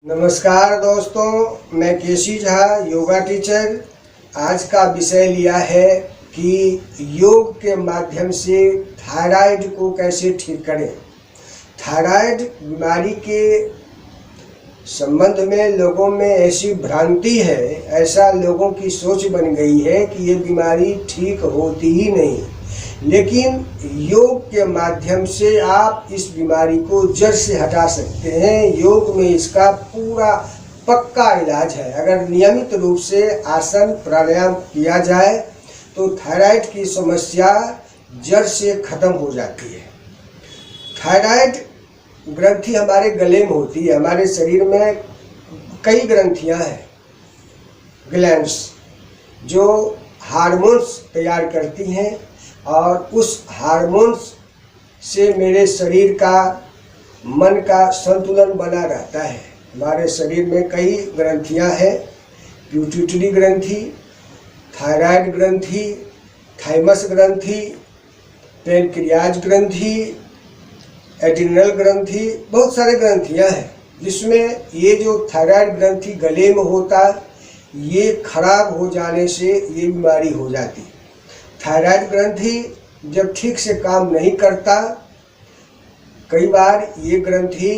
नमस्कार दोस्तों, मैं केसी झा, योगा टीचर। आज का विषय लिया है कि योग के माध्यम से थायराइड को कैसे ठीक करें। थायराइड बीमारी के संबंध में लोगों में ऐसी भ्रांति है, ऐसा लोगों की सोच बन गई है कि ये बीमारी ठीक होती ही नहीं। लेकिन योग के माध्यम से आप इस बीमारी को जड़ से हटा सकते हैं। योग में इसका पूरा पक्का इलाज है। अगर नियमित रूप से आसन प्राणायाम किया जाए तो थायराइड की समस्या जड़ से खत्म हो जाती है। थायराइड ग्रंथि हमारे गले में होती है। हमारे शरीर में कई ग्रंथियां हैं, ग्लैंड्स, जो हार्मोन्स तैयार करती हैं और उस हार्मोन्स से मेरे शरीर का, मन का संतुलन बना रहता है। हमारे शरीर में कई ग्रंथियां हैं, पिट्यूटरी ग्रंथि, थायराइड ग्रंथि, थाइमस ग्रंथि, पैनक्रियाज ग्रंथि, एड्रिनल ग्रंथि, बहुत सारे ग्रंथियां हैं। जिसमें ये जो थायराइड ग्रंथि गले में होता, ये खराब हो जाने से ये बीमारी हो जाती। थायराइड ग्रंथि जब ठीक से काम नहीं करता, कई बार ये ग्रंथि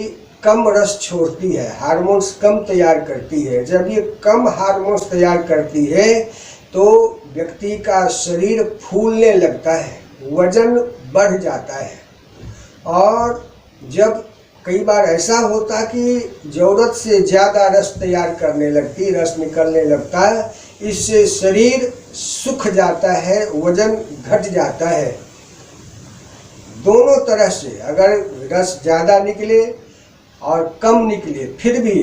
कम रस छोड़ती है, हार्मोन्स कम तैयार करती है। जब ये कम हार्मोन्स तैयार करती है तो व्यक्ति का शरीर फूलने लगता है, वजन बढ़ जाता है। और जब कई बार ऐसा होता कि ज़रूरत से ज़्यादा रस तैयार करने लगती, रस निकलने लगता है, इससे शरीर सूख जाता है, वजन घट जाता है। दोनों तरह से, अगर रस ज़्यादा निकले और कम निकले, फिर भी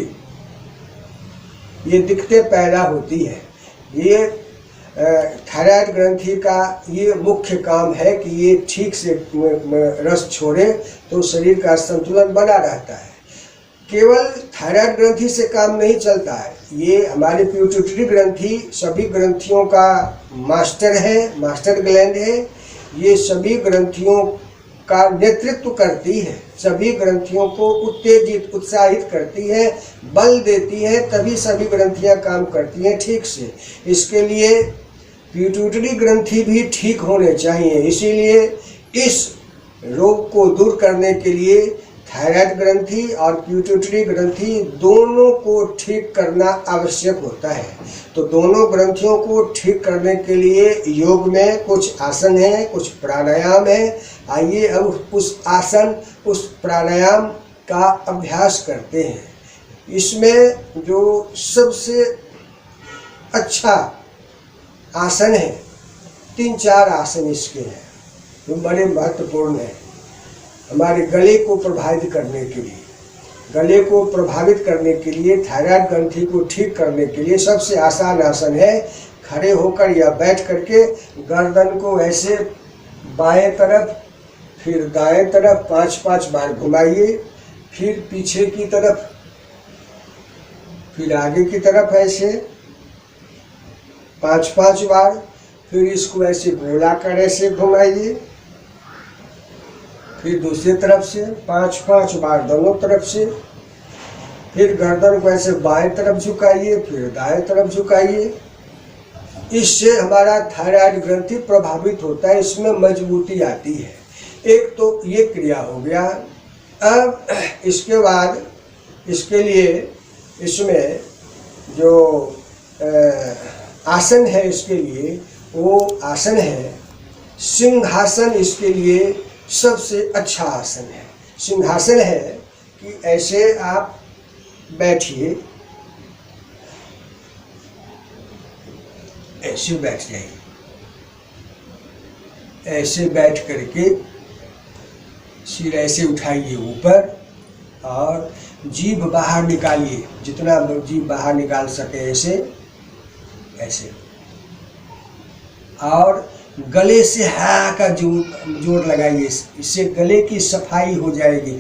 ये दिक्कतें पैदा होती है। ये थायराइड ग्रंथि का ये मुख्य काम है कि ये ठीक से रस छोड़े तो शरीर का संतुलन बना रहता है। केवल थायराइड ग्रंथि से काम नहीं चलता है। ये हमारी पिट्यूटरी ग्रंथि सभी ग्रंथियों का मास्टर है, मास्टर ग्लैंड है। ये सभी ग्रंथियों का नेतृत्व करती है, सभी ग्रंथियों को उत्तेजित, उत्साहित करती है, बल देती है, तभी सभी ग्रंथियां काम करती हैं ठीक से। इसके लिए पिट्यूटरी ग्रंथि भी ठीक होने चाहिए। इसीलिए इस रोग को दूर करने के लिए थायराइड ग्रंथि और पिट्यूटरी ग्रंथि दोनों को ठीक करना आवश्यक होता है। तो दोनों ग्रंथियों को ठीक करने के लिए योग में कुछ आसन हैं, कुछ प्राणायाम है। आइए अब उस आसन, उस प्राणायाम का अभ्यास करते हैं। इसमें जो सबसे अच्छा आसन है, 3-4 आसन इसके हैं जो बड़े महत्वपूर्ण हैं हमारे गले को प्रभावित करने के लिए। गले को प्रभावित करने के लिए, थायराइड ग्रंथि को ठीक करने के लिए सबसे आसान आसन है खड़े होकर या बैठ करके गर्दन को ऐसे बाएं तरफ फिर दाएं तरफ 5-5 बार घुमाइए, फिर पीछे की तरफ, फिर आगे की तरफ ऐसे 5-5 बार, फिर इसको ऐसे गोलाकार ऐसे घुमाइए, फिर दूसरी तरफ से 5-5 बार दोनों तरफ से, फिर गर्दन को ऐसे बाएं तरफ झुकाइए, फिर दाएं तरफ झुकाइए। इससे हमारा थायराइड ग्रंथि प्रभावित होता है, इसमें मजबूती आती है। एक तो ये क्रिया हो गया। अब इसके बाद इसके लिए इसमें जो आसन है, इसके लिए वो आसन है सिंहासन। इसके लिए सबसे अच्छा आसन है सिंहासन है कि ऐसे आप बैठिए, ऐसे बैठ जाइए, ऐसे बैठ करके सिर ऐसे उठाइए ऊपर और जीभ बाहर निकालिए, जितना जीभ बाहर निकाल सके ऐसे ऐसे, और गले से हा का जोर लगाइए। इससे गले की सफाई हो जाएगी।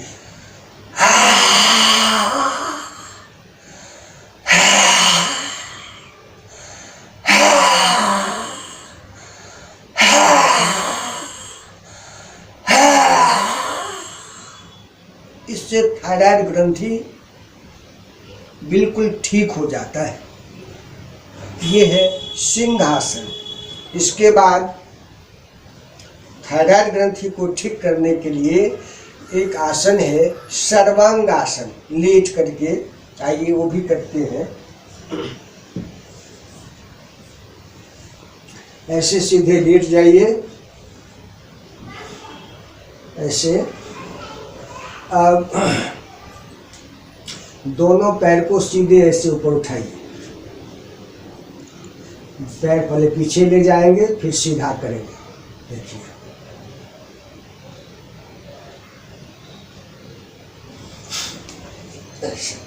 इससे थायराइड ग्रंथि बिल्कुल ठीक हो जाता है। ये है सिंहासन। इसके बाद थायराइड ग्रंथि को ठीक करने के लिए एक आसन है सर्वांगासन, लेट करके। आइए वो भी करते हैं। ऐसे सीधे लेट जाइए, ऐसे। अब दोनों पैर को सीधे ऐसे ऊपर उठाइए। पैर पहले पीछे ले जाएंगे, फिर सीधा करेंगे। देखिए, ऐसे।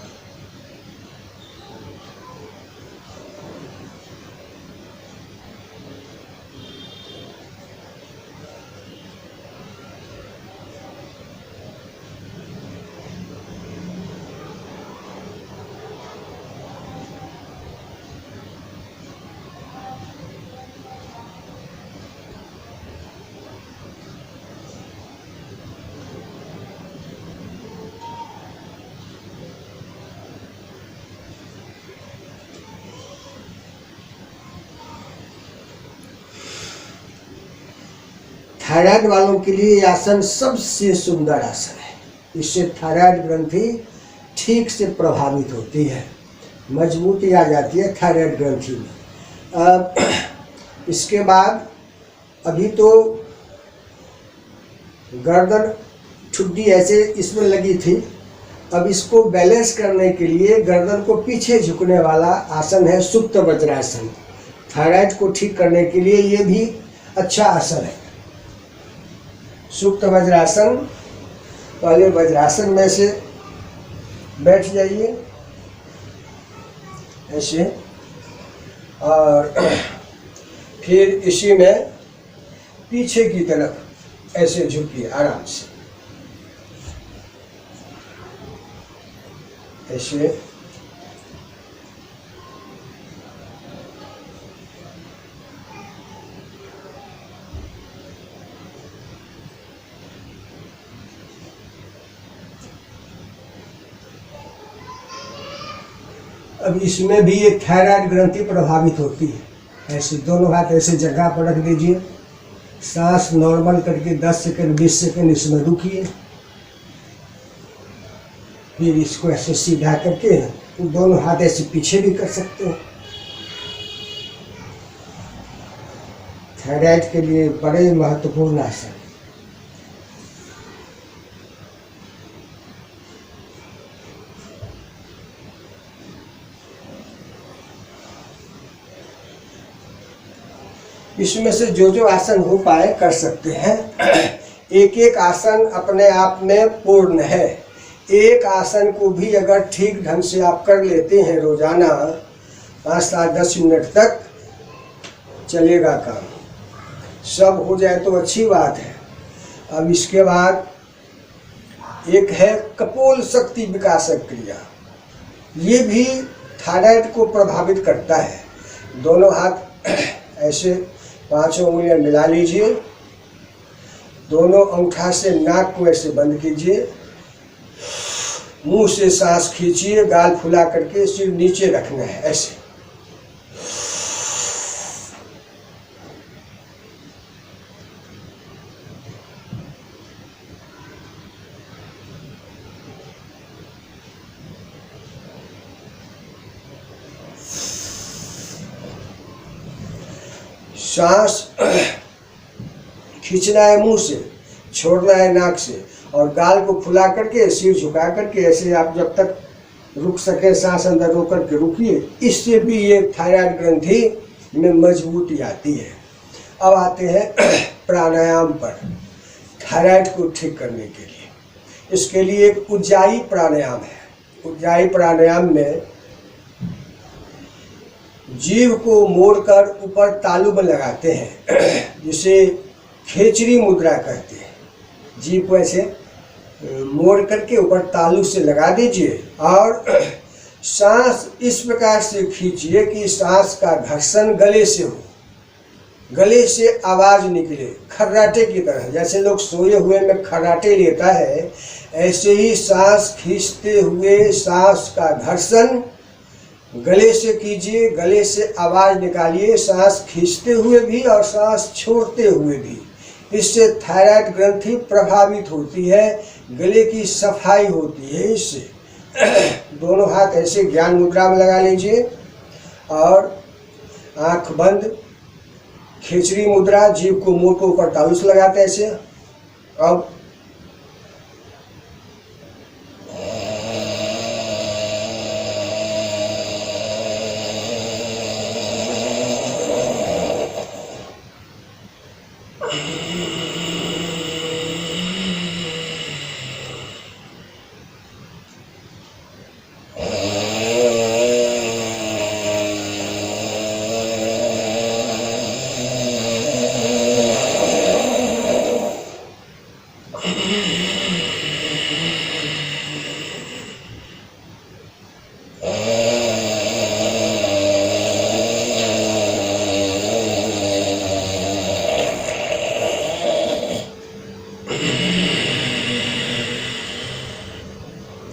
थायराइड वालों के लिए ये आसन सबसे सुंदर आसन है। इससे थायराइड ग्रंथि ठीक से प्रभावित होती है, मजबूती आ जाती है थायराइड ग्रंथि में। इसके बाद अभी तो गर्दन ठुड्डी ऐसे इसमें लगी थी, अब इसको बैलेंस करने के लिए गर्दन को पीछे झुकने वाला आसन है सुप्त वज्रासन। थायराइड को ठीक करने के लिए ये भी अच्छा आसन है, सुप्त वज्रासन। पहले वज्रासन में से बैठ जाइए ऐसे, और फिर इसी में पीछे की तरफ ऐसे झुकिए आराम से, ऐसे। अब इसमें भी एक थायराइड ग्रंथि प्रभावित होती है। ऐसे दोनों हाथ ऐसे जगह पर रख दीजिए, सांस नॉर्मल करके 10 सेकंड 20 सेकंड इसमें रुकिए, फिर इसको ऐसे सीधा करके दोनों हाथ ऐसे पीछे भी कर सकते हैं। थायराइड के लिए बड़े महत्वपूर्ण आसन। इसमें से जो जो आसन हो पाए कर सकते हैं। एक एक आसन अपने आप में पूर्ण है। एक आसन को भी अगर ठीक ढंग से आप कर लेते हैं रोजाना 5 से 10 मिनट तक चलेगा काम। सब हो जाए तो अच्छी बात है। अब इसके बाद एक है कपोल शक्ति विकासक क्रिया, ये भी थायराइड को प्रभावित करता है। दोनों हाथ ऐसे 5 उंगलियां मिला लीजिए, दोनों अंगूठा से नाक को ऐसे बंद कीजिए, मुंह से सांस खींचिए, गाल फुला करके सिर नीचे रखना है ऐसे। सांस खींचना है मुंह से, छोड़ना है नाक से, और गाल को फुला करके सिर झुका करके ऐसे आप जब तक रुक सके सांस अंदर रोक करके रुकिए। इससे भी ये थायराइड ग्रंथि में मजबूती आती है। अब आते हैं प्राणायाम पर थायराइड को ठीक करने के लिए। इसके लिए एक उज्जाई प्राणायाम है। उज्जाई प्राणायाम में जीभ को मोड़कर ऊपर तालू में लगाते हैं, जिसे खेचरी मुद्रा कहते हैं। जीभ को ऐसे मोड़ करके ऊपर तालू से लगा दीजिए और सांस इस प्रकार से खींचिए कि सांस का घर्षण गले से हो, गले से आवाज निकले खर्राटे की तरह। जैसे लोग सोए हुए में खर्राटे लेता है, ऐसे ही सांस खींचते हुए सांस का घर्षण गले से कीजिए, गले से आवाज निकालिए, सांस खींचते हुए भी और सांस छोड़ते हुए भी। इससे थायराइड ग्रंथि प्रभावित होती है, गले की सफाई होती है। इससे दोनों हाथ ऐसे ज्ञान मुद्रा में लगा लीजिए और आंख बंद, खेचरी मुद्रा, जीभ को मुंह के ऊपर तालू से लगाते हैं ऐसे। अब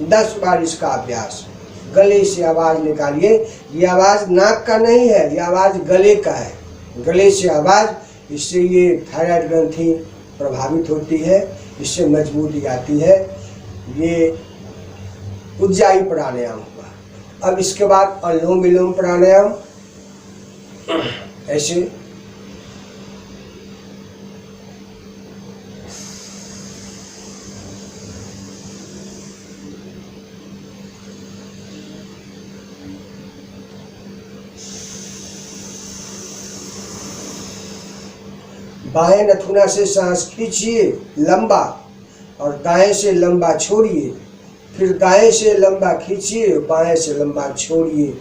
दस बार इसका अभ्यास। गले से आवाज निकालिए। ये आवाज नाक का नहीं है, ये आवाज गले का है। गले से आवाज, इससे ये थायराइड ग्रंथि प्रभावित होती है, इससे मजबूती आती है। ये उज्जाई प्राणायाम हुआ। अब इसके बाद अनुलोम विलोम प्राणायाम ऐसे। बाएं नथुना से सांस खींचिए लंबा और दाएं से लंबा छोड़िए, फिर दाएं से लंबा खींचिए, बाएं से लंबा छोड़िए।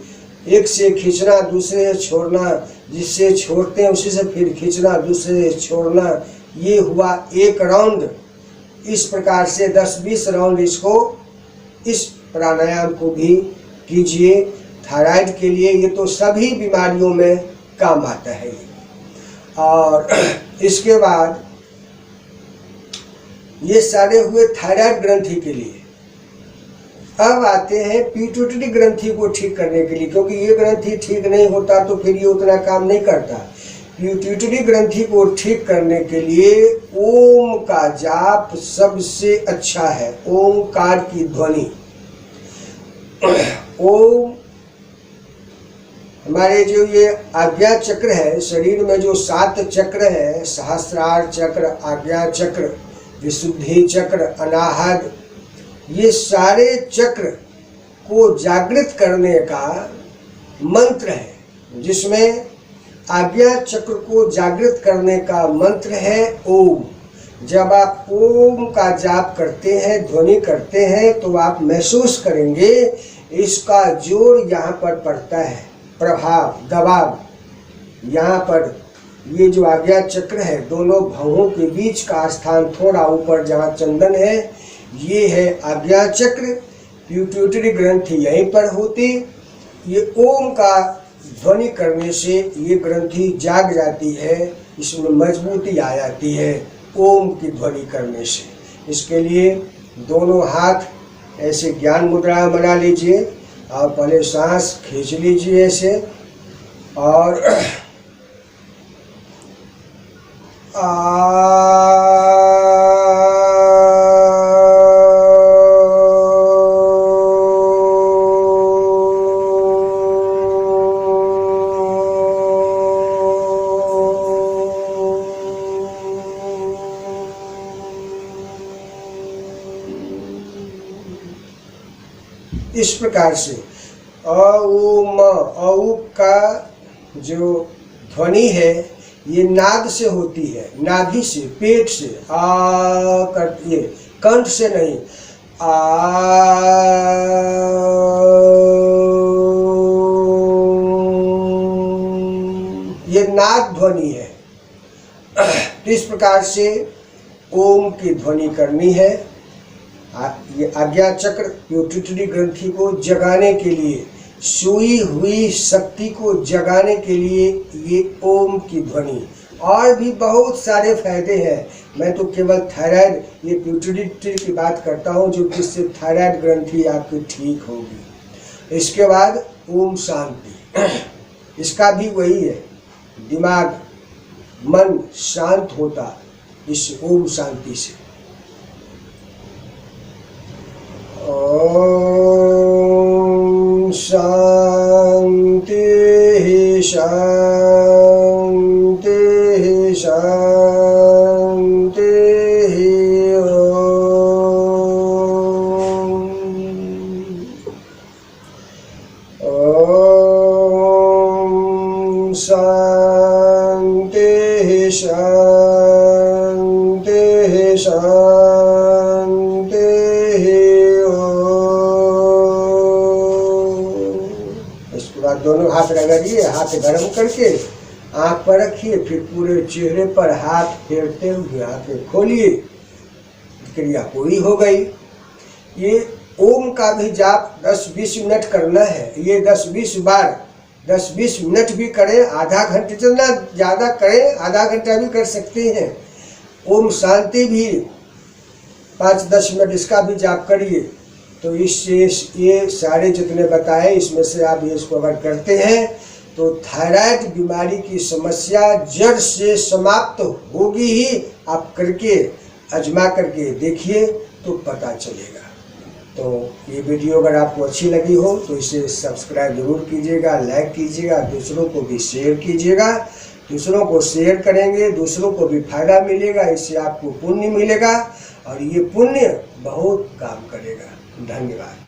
एक से खींचना, दूसरे से छोड़ना, जिससे छोड़ते हैं उसी से फिर खींचना, दूसरे से छोड़ना। ये हुआ एक राउंड। इस प्रकार से 10-20 राउंड इसको, इस प्राणायाम को भी कीजिए। थायराइड के लिए ये तो सभी बीमारियों में काम आता है। और इसके बाद ये सारे हुए थायराइड ग्रंथि के लिए। अब आते हैं पिट्यूटरी ग्रंथि को ठीक करने के लिए, क्योंकि ये ग्रंथि ठीक नहीं होता तो फिर ये उतना काम नहीं करता। पिट्यूटरी ग्रंथि को ठीक करने के लिए ओम का जाप सबसे अच्छा है। ओमकार की ध्वनि। ओम हमारे जो ये आज्ञा चक्र है, शरीर में जो 7 चक्र है, सहस्रार चक्र, आज्ञा चक्र, विशुद्धि चक्र, अनाहत, ये सारे चक्र को जागृत करने का मंत्र है। जिसमें आज्ञा चक्र को जागृत करने का मंत्र है ओम। जब आप ओम का जाप करते हैं, ध्वनि करते हैं, तो आप महसूस करेंगे इसका जोर यहाँ पर पड़ता है, प्रभाव, दबाव यहाँ पर। ये जो आज्ञा चक्र है, दोनों भवों के बीच का स्थान थोड़ा ऊपर जहाँ चंदन है, ये है आज्ञा चक्र। पिट्यूटरी ग्रंथि यहीं पर होती। ये ओम का ध्वनि करने से ये ग्रंथि जाग जाती है, इसमें मजबूती आ जाती है ओम की ध्वनि करने से। इसके लिए दोनों हाथ ऐसे ज्ञान मुद्रा बना लीजिए और पहले सांस खींच लीजिए ऐसे, और इस प्रकार से औम, औ का जो ध्वनि है ये नाद से होती है, नाभि से, पेट से। आ कर, ये कंठ से नहीं। ये नाद ध्वनि है। तो इस प्रकार से ओम की ध्वनि करनी है। ये आज्ञा चक्र पिट्यूटरी ग्रंथि को जगाने के लिए, सोई हुई शक्ति को जगाने के लिए ये ओम की ध्वनि। और भी बहुत सारे फायदे हैं। मैं तो केवल थायराइड, ये प्यूटरिटी की बात करता हूँ, जो जिससे थायराइड ग्रंथि आपकी ठीक होगी। इसके बाद ओम शांति, इसका भी वही है, दिमाग मन शांत होता इस ओम शांति से। ओम शांति शांति शांति। ओम शांति शांति शांति। इसके बाद दोनों हाथ रगड़िए, हाथ गर्म करके आंख पर रखिए, फिर पूरे चेहरे पर हाथ फेरते हुए आंखें खोलिए। क्रिया पूरी हो गई। ये ओम का भी जाप 10-20 मिनट करना है। ये 10-20 बार 10-20 मिनट भी करें, आधा घंटे, जितना ज़्यादा करें आधा घंटा भी कर सकते हैं। ओम शांति भी 5-10 मिनट इसका भी जाप करिए। तो इससे ये सारे जितने बताए इसमें से आप ये इसको अगर करते हैं तो थायराइड बीमारी की समस्या जड़ से समाप्त होगी ही। आप करके आजमा करके देखिए तो पता चलेगा। तो ये वीडियो अगर आपको अच्छी लगी हो तो इसे सब्सक्राइब जरूर कीजिएगा, लाइक कीजिएगा, दूसरों को भी शेयर कीजिएगा। दूसरों को शेयर करेंगे, दूसरों को भी फायदा मिलेगा, इससे आपको पुण्य मिलेगा और ये पुण्य बहुत काम करेगा। धन्यवाद।